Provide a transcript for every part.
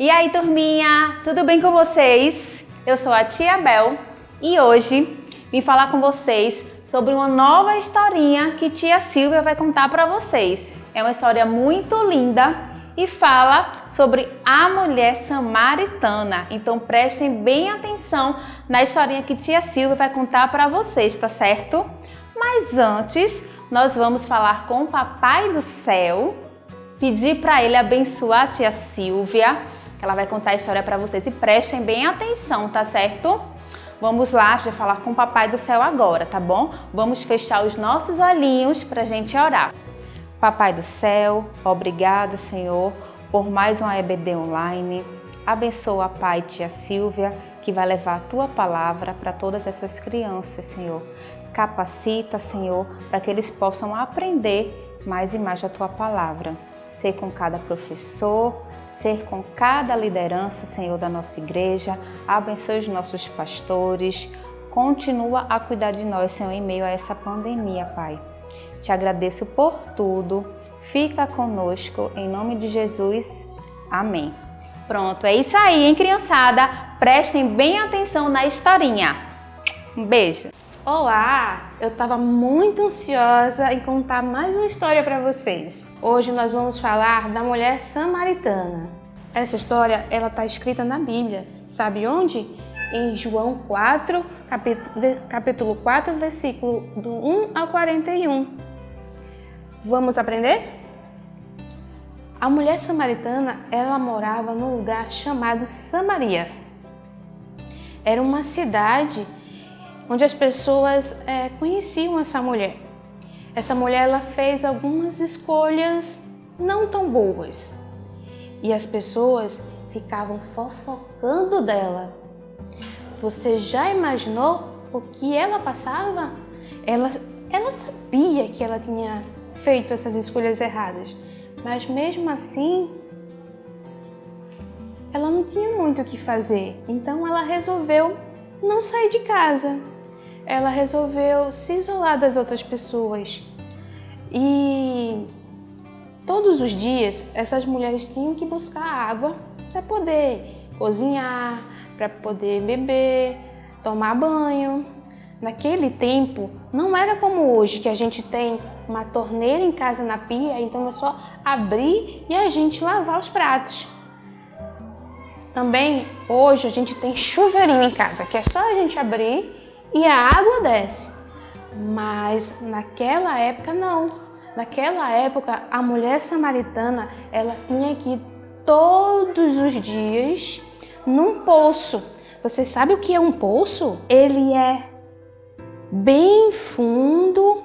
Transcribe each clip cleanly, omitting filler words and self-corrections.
E aí, turminha, tudo bem com vocês? Eu sou a tia Bel e hoje vim falar com vocês sobre uma nova historinha que tia Silvia vai contar para vocês. É uma história muito linda e fala sobre a mulher samaritana. Então prestem bem atenção na historinha que tia Silvia vai contar para vocês, tá certo? Mas antes, nós vamos falar com o Papai do Céu, pedir para ele abençoar a tia Silvia, que ela vai contar a história para vocês. E prestem bem atenção, tá certo? Vamos lá, já falar com o Papai do Céu agora, tá bom? Vamos fechar os nossos olhinhos para a gente orar. Papai do Céu, obrigada, Senhor, por mais uma EBD online. Abençoa, Pai, tia Silvia, que vai levar a tua palavra para todas essas crianças, Senhor. Capacita, Senhor, para que eles possam aprender mais e mais a tua palavra. Ser com cada professor, ser com cada liderança, Senhor, da nossa igreja. Abençoe os nossos pastores. Continua a cuidar de nós, Senhor, em meio a essa pandemia, Pai. Te agradeço por tudo. Fica conosco, em nome de Jesus. Amém. Pronto, é isso aí, hein, criançada? Prestem bem atenção na historinha. Um beijo. Olá! Eu estava muito ansiosa em contar mais uma história para vocês. Hoje nós vamos falar da mulher samaritana. Essa história, ela está escrita na Bíblia. Sabe onde? Em João 4, capítulo 4, versículo do 1 ao 41. Vamos aprender? A mulher samaritana, ela morava num lugar chamado Samaria. Era uma cidade onde as pessoas conheciam essa mulher. Essa mulher, ela fez algumas escolhas não tão boas. E as pessoas ficavam fofocando dela. Você já imaginou o que ela passava? Ela sabia que ela tinha feito essas escolhas erradas. Mas mesmo assim, ela não tinha muito o que fazer. Então ela resolveu não sair de casa. Ela resolveu se isolar das outras pessoas. E todos os dias, essas mulheres tinham que buscar água para poder cozinhar, para poder beber, tomar banho. Naquele tempo, não era como hoje, que a gente tem uma torneira em casa na pia, então é só abrir e a gente lavar os pratos. Também, hoje, a gente tem chuveirinho em casa, que é só a gente abrir e a água desce. Mas naquela época não. Naquela época a mulher samaritana, ela tinha que ir todos os dias num poço. Você sabe o que é um poço? Ele é bem fundo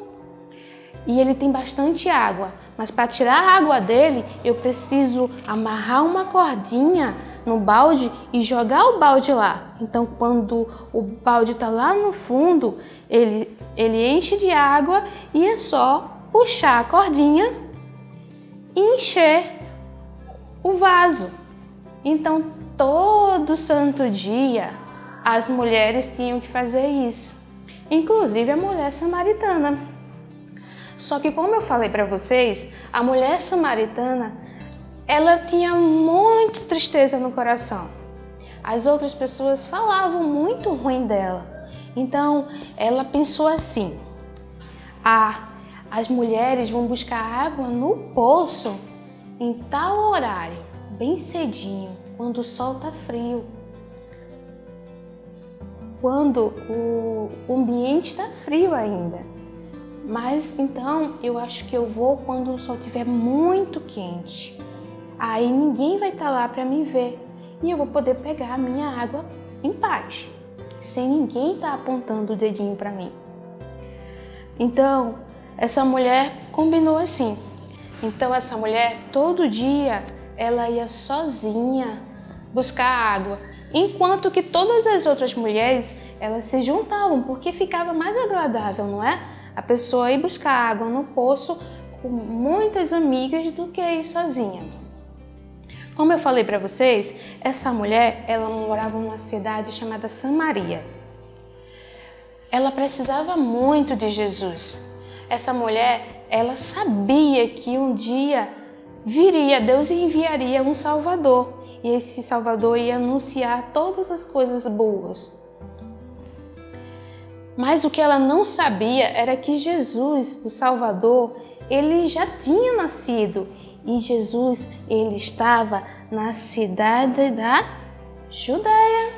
e ele tem bastante água. Mas para tirar a água dele, eu preciso amarrar uma cordinha no balde e jogar o balde lá. Então, quando o balde está lá no fundo, ele enche de água e é só puxar a cordinha e encher o vaso. Então, todo santo dia, as mulheres tinham que fazer isso. Inclusive a mulher samaritana. Só que, como eu falei para vocês, a mulher samaritana, ela tinha muita tristeza no coração. As outras pessoas falavam muito ruim dela. Então, ela pensou assim: as mulheres vão buscar água no poço em tal horário, bem cedinho, quando o sol está frio. Quando o ambiente está frio ainda. Mas então, eu acho que eu vou quando o sol estiver muito quente. Aí ninguém vai estar lá para me ver e eu vou poder pegar a minha água em paz, sem ninguém estar apontando o dedinho para mim. Então, essa mulher combinou assim. Então, essa mulher, todo dia, ela ia sozinha buscar água, enquanto que todas as outras mulheres, elas se juntavam, porque ficava mais agradável, não é? A pessoa ir buscar água no poço com muitas amigas do que ir sozinha. Como eu falei para vocês, essa mulher, ela morava numa cidade chamada Samaria. Ela precisava muito de Jesus. Essa mulher, ela sabia que um dia viria, Deus enviaria um Salvador. e esse Salvador ia anunciar todas as coisas boas. Mas o que ela não sabia era que Jesus, o Salvador, ele já tinha nascido. E Jesus, ele estava na cidade da Judéia.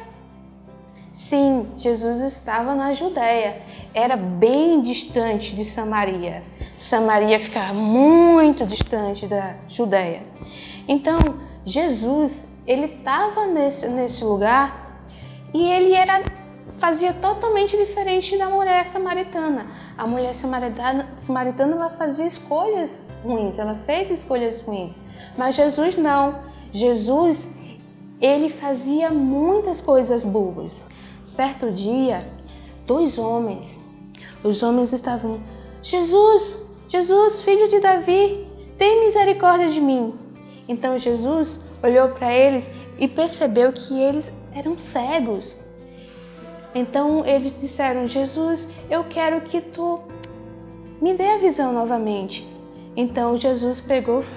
Sim, Jesus estava na Judéia. Era bem distante de Samaria. Samaria ficava muito distante da Judéia. Então, Jesus, ele estava nesse lugar e ele fazia totalmente diferente da mulher samaritana. A mulher samaritana ela fazia escolhas ruins, ela fez escolhas ruins. Mas Jesus não. Jesus, ele fazia muitas coisas boas. Certo dia, os homens estavam: Jesus, filho de Davi, tem misericórdia de mim. Então Jesus olhou para eles e percebeu que eles eram cegos. Então eles disseram: Jesus, eu quero que tu me dê a visão novamente. Então Jesus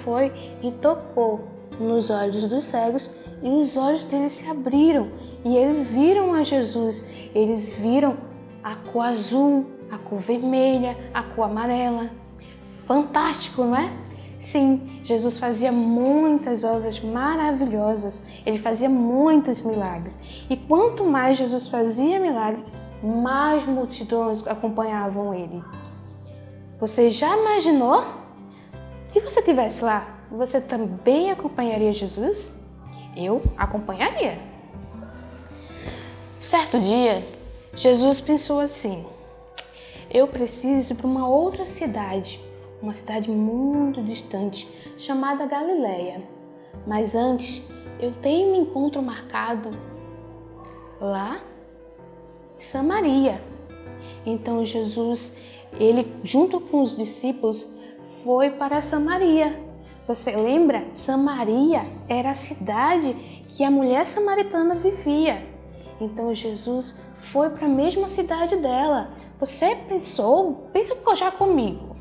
foi e tocou nos olhos dos cegos e os olhos deles se abriram e eles viram a Jesus. Eles viram a cor azul, a cor vermelha, a cor amarela. Fantástico, não é? Sim, Jesus fazia muitas obras maravilhosas, ele fazia muitos milagres. E quanto mais Jesus fazia milagres, mais multidões acompanhavam ele. Você já imaginou? Se você estivesse lá, você também acompanharia Jesus? Eu acompanharia. Certo dia, Jesus pensou assim: eu preciso ir para uma outra cidade. Uma cidade muito distante, chamada Galileia. Mas antes, eu tenho um encontro marcado lá em Samaria. Então Jesus, ele junto com os discípulos, foi para Samaria. Você lembra? Samaria era a cidade que a mulher samaritana vivia. Então Jesus foi para a mesma cidade dela. Você pensa já comigo.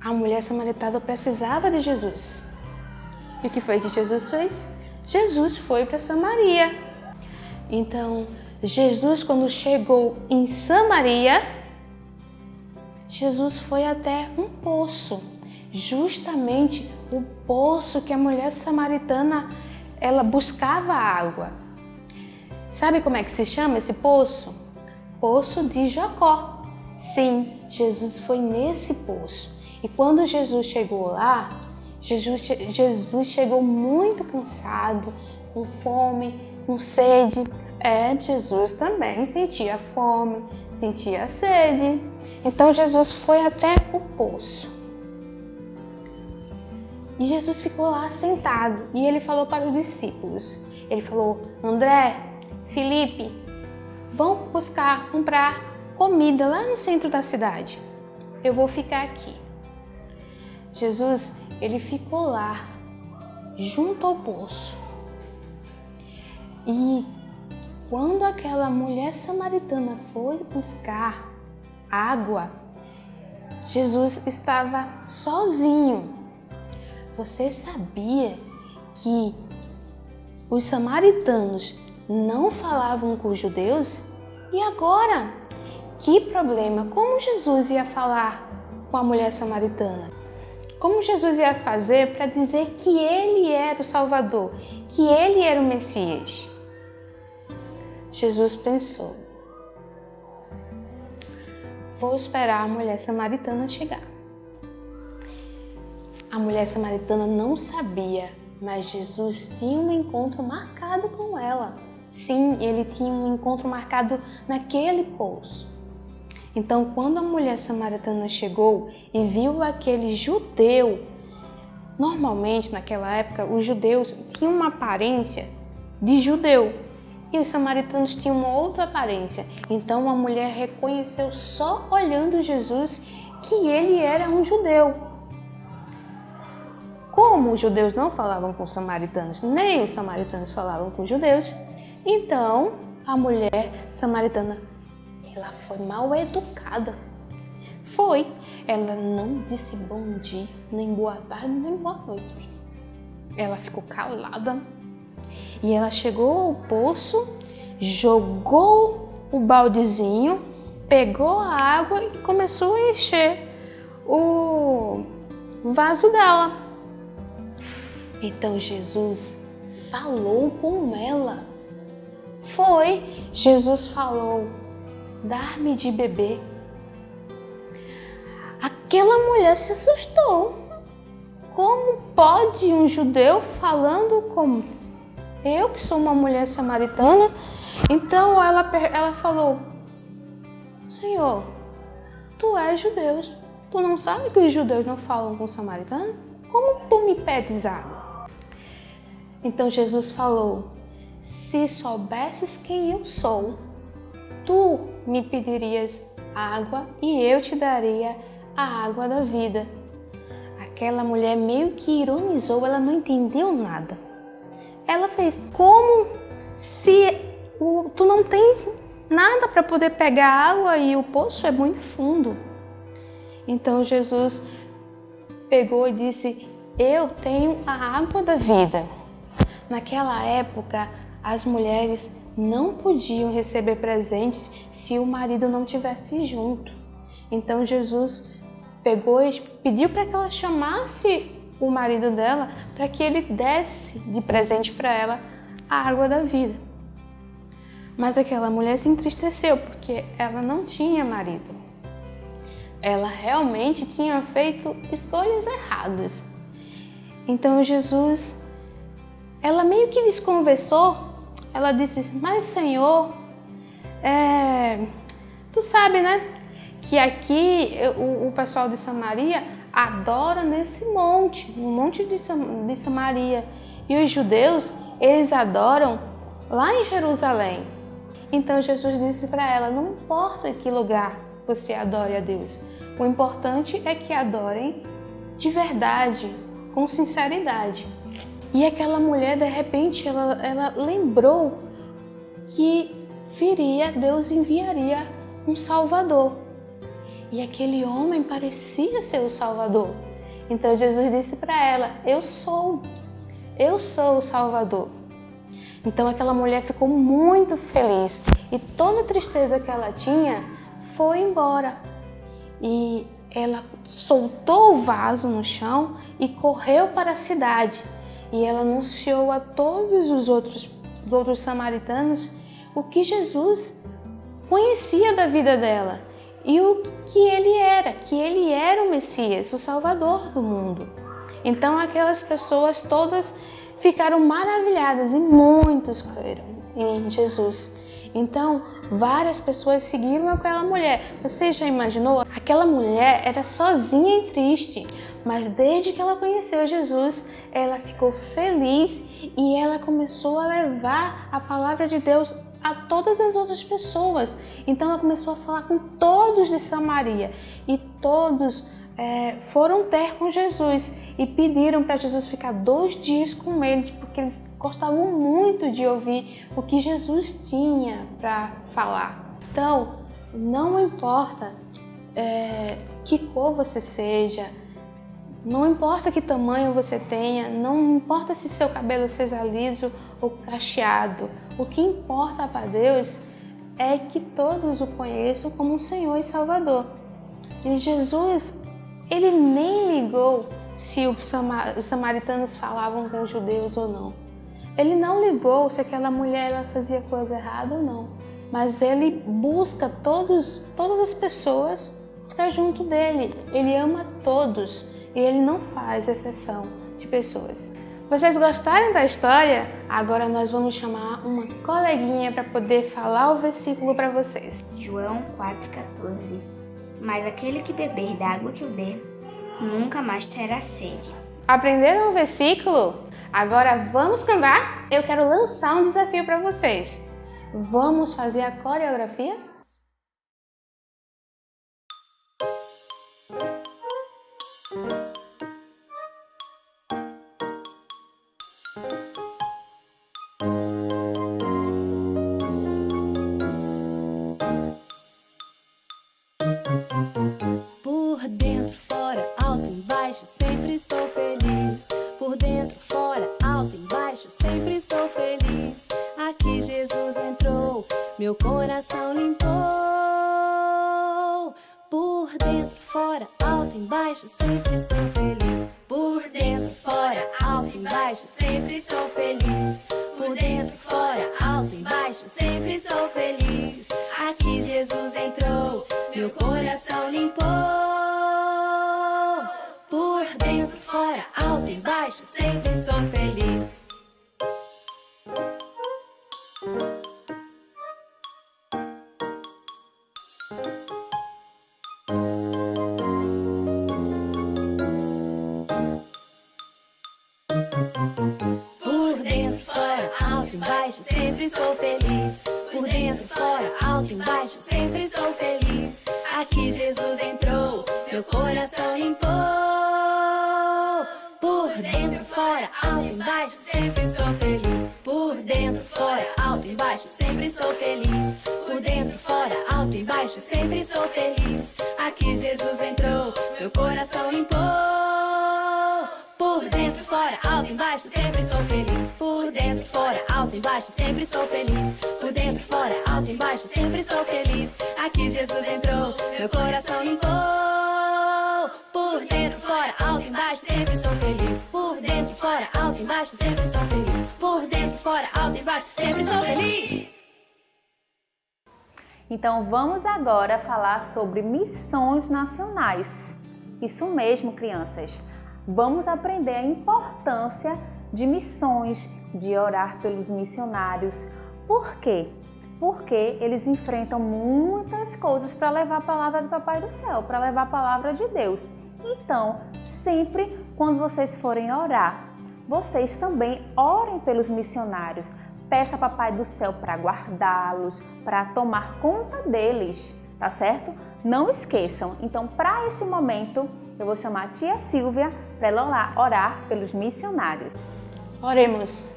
A mulher samaritana precisava de Jesus. E o que foi que Jesus fez? Jesus foi para Samaria. Então, Jesus, quando chegou em Samaria, Jesus foi até um poço. Justamente o poço que a mulher samaritana, ela buscava água. Sabe como é que se chama esse poço? Poço de Jacó. Sim, Jesus foi nesse poço. E quando Jesus chegou lá, Jesus chegou muito cansado, com fome, com sede. Jesus também sentia fome, sentia sede. Então Jesus foi até o poço. E Jesus ficou lá sentado e ele falou para os discípulos. Ele falou: André, Felipe, vão comprar comida lá no centro da cidade. Eu vou ficar aqui. Jesus, ele ficou lá, junto ao poço. E quando aquela mulher samaritana foi buscar água, Jesus estava sozinho. Você sabia que os samaritanos não falavam com os judeus? E agora? Que problema? Como Jesus ia falar com a mulher samaritana? Como Jesus ia fazer para dizer que ele era o Salvador, que ele era o Messias? Jesus pensou: vou esperar a mulher samaritana chegar. A mulher samaritana não sabia, mas Jesus tinha um encontro marcado com ela. Sim, ele tinha um encontro marcado naquele poço. Então, quando a mulher samaritana chegou e viu aquele judeu, normalmente naquela época os judeus tinham uma aparência de judeu e os samaritanos tinham uma outra aparência. Então a mulher reconheceu só olhando Jesus que ele era um judeu. Como os judeus não falavam com os samaritanos, nem os samaritanos falavam com os judeus, então a mulher samaritana, ela foi mal educada. Ela não disse bom dia, nem boa tarde, nem boa noite. Ela ficou calada E ela chegou ao poço, jogou o baldezinho, pegou a água e começou a encher o vaso dela. Então Jesus falou com ela. Jesus falou: dar-me de beber. Aquela mulher se assustou. Como pode um judeu falando como eu, que sou uma mulher samaritana? Então ela falou: Senhor, tu és judeu. Tu não sabe que os judeus não falam com os samaritanos? Como tu me pedes água? Então Jesus falou: se soubesses quem eu sou, tu me pedirias água e eu te daria a água da vida. Aquela mulher meio que ironizou, ela não entendeu nada. Ela fez: como se tu não tens nada para poder pegar água e o poço é muito fundo? Então Jesus pegou e disse: eu tenho a água da vida. Naquela época, as mulheres não podiam receber presentes se o marido não estivesse junto. Então Jesus pegou e pediu para que ela chamasse o marido dela para que ele desse de presente para ela a água da vida. Mas aquela mulher se entristeceu porque ela não tinha marido. Ela realmente tinha feito escolhas erradas. Então Jesus, ela meio que desconversou. Ela disse: mas Senhor, tu sabe, né, que aqui o pessoal de Samaria adora nesse monte, no monte de Samaria. E os judeus, eles adoram lá em Jerusalém. Então Jesus disse para ela: não importa em que lugar você adore a Deus, o importante é que adorem de verdade, com sinceridade. E aquela mulher, de repente, ela lembrou que Deus enviaria um Salvador. E aquele homem parecia ser o Salvador. Então Jesus disse para ela: eu sou o Salvador. Então aquela mulher ficou muito feliz e toda a tristeza que ela tinha foi embora. E ela soltou o vaso no chão e correu para a cidade. E ela anunciou a todos os outros samaritanos o que Jesus conhecia da vida dela e o que ele era o Messias, o Salvador do mundo. Então aquelas pessoas todas ficaram maravilhadas e muitos creram em Jesus. Então várias pessoas seguiram aquela mulher. Você já imaginou? Aquela mulher era sozinha e triste, mas desde que ela conheceu Jesus, ela ficou feliz e ela começou a levar a palavra de Deus a todas as outras pessoas. Então ela começou a falar com todos de Samaria e todos foram ter com Jesus e pediram para Jesus ficar 2 dias com eles, porque eles gostavam muito de ouvir o que Jesus tinha para falar. Então, não importa que cor você seja, não importa que tamanho você tenha, não importa se seu cabelo seja liso ou cacheado, o que importa para Deus é que todos o conheçam como Senhor e Salvador. E Jesus, ele nem ligou se os samaritanos falavam com os judeus ou não. Ele não ligou se aquela mulher ela fazia coisa errada ou não. Mas ele busca todas as pessoas para junto dele. Ele ama todos e ele não faz exceção de pessoas. Vocês gostaram da história? Agora nós vamos chamar uma coleguinha para poder falar o versículo para vocês. João 4,14. Mas aquele que beber da água que eu der, nunca mais terá sede. Aprenderam o versículo? Agora vamos cantar? Eu quero lançar um desafio para vocês. Vamos fazer a coreografia? Por dentro, fora, alto, embaixo, sempre sou feliz. Por dentro, fora, alto, embaixo, sempre sou feliz. fora, alto, embaixo, sempre sou feliz. Por dentro, fora, alto, embaixo, sempre sou feliz. Por dentro, fora, alto, embaixo, sempre sou feliz. Aqui Jesus entrou, meu coração limpou. Por dentro, fora, alto, embaixo, sempre sou feliz. Por dentro, fora, alto, embaixo, sempre sou feliz. Por dentro, fora, alto, embaixo, sempre sou feliz. Aqui Jesus entrou, meu coração limpou. Por dentro, fora, alto, embaixo, sempre sou feliz. Por dentro, fora, alto, embaixo, sempre sou feliz. Por dentro, fora, alto, embaixo, sempre sou feliz. Aqui Jesus entrou, meu coração limpou. Por dentro, fora, alto, embaixo, sempre sou feliz. Por dentro, fora, alto, embaixo, sempre sou feliz. Por dentro, fora, alto, embaixo, sempre sou feliz. Aqui Jesus entrou, meu coração limpou. Por dentro, fora, alto, embaixo, sempre sou feliz. Por dentro, fora, alto, embaixo, sempre sou feliz. Por dentro, fora, alto, embaixo, sempre sou feliz. Então vamos agora falar sobre missões nacionais. Isso mesmo, crianças. Vamos aprender a importância de missões, de orar pelos missionários. Por quê? Porque eles enfrentam muitas coisas para levar a palavra do Papai do Céu, para levar a palavra de Deus. Então, sempre quando vocês forem orar, vocês também orem pelos missionários. Peça a Papai do Céu para guardá-los, para tomar conta deles, tá certo? Não esqueçam. Então, para esse momento, eu vou chamar a tia Silvia para ela orar pelos missionários. Oremos.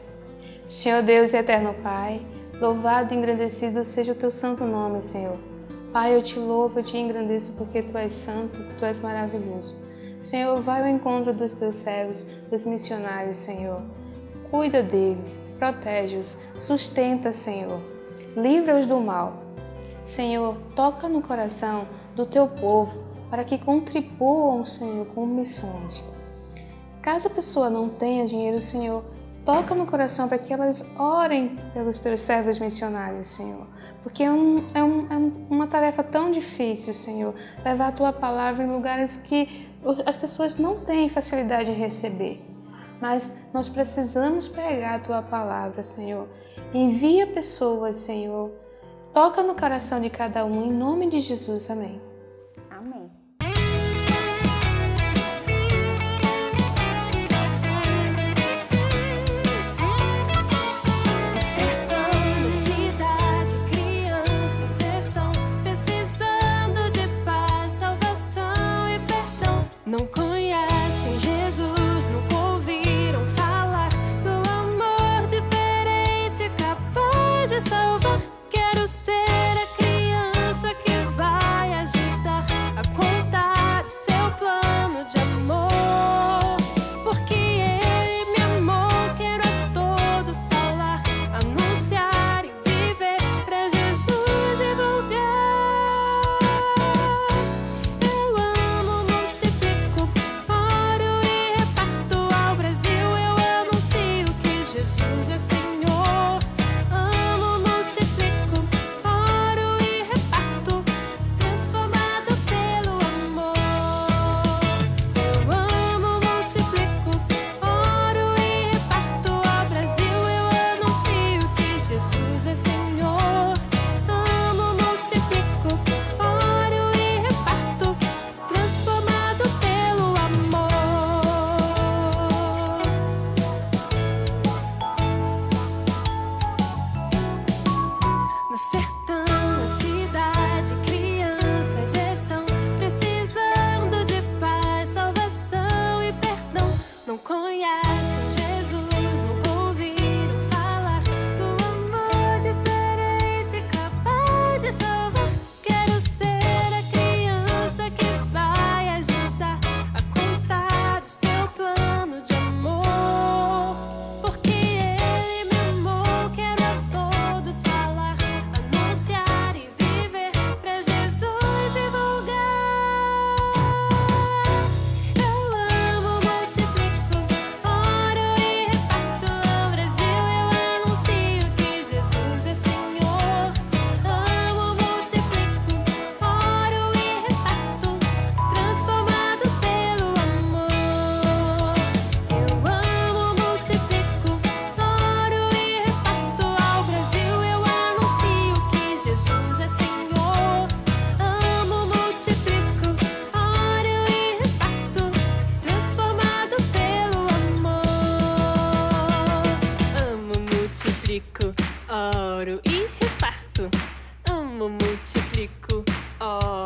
Senhor Deus e eterno Pai, louvado e engrandecido seja o teu santo nome, Senhor. Pai, eu te louvo, eu te engrandeço porque tu és santo, tu és maravilhoso. Senhor, vai ao encontro dos teus servos, dos missionários, Senhor. Cuida deles, protege-os, sustenta, Senhor. Livra-os do mal. Senhor, toca no coração do teu povo para que contribuam, Senhor, com missões. Caso a pessoa não tenha dinheiro, Senhor, toca no coração para que elas orem pelos teus servos missionários, Senhor. Porque é uma tarefa tão difícil, Senhor, levar a tua palavra em lugares que as pessoas não têm facilidade em receber. Mas nós precisamos pregar a tua palavra, Senhor. Envia pessoas, Senhor. Toca no coração de cada um, em nome de Jesus. Amém. Amém. No sertão, na cidade, crianças estão precisando de paz, salvação e perdão. Não conhecem Jesus, nunca ouviram falar do amor diferente, capaz de salvar. Quero ser a criança que vai ajudar a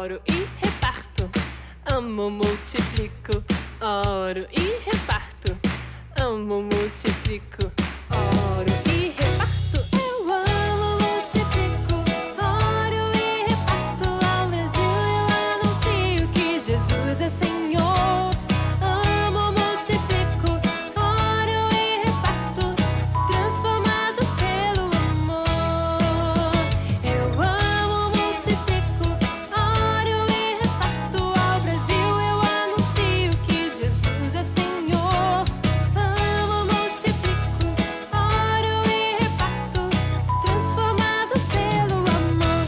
oro e reparto. Amo, multiplico, oro e reparto. Amo, multiplico, oro e reparto. Eu amo, multiplico, oro e reparto. Ao Brasil eu anuncio que Jesus é Senhor. Amo, multiplico, oro e reparto, transformado pelo amor. Eu amo, multiplico, oro e reparto. Ao Brasil eu anuncio que Jesus é Senhor. Amo, multiplico, oro e reparto, transformado pelo amor.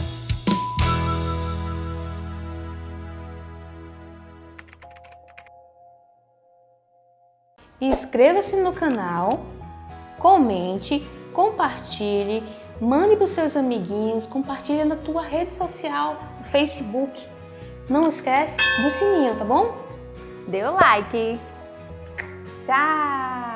Inscreva-se no canal, comente, compartilhe, mande para os seus amiguinhos, compartilhe na tua rede social, no Facebook. Não esquece do sininho, tá bom? Dê o like. Tchau!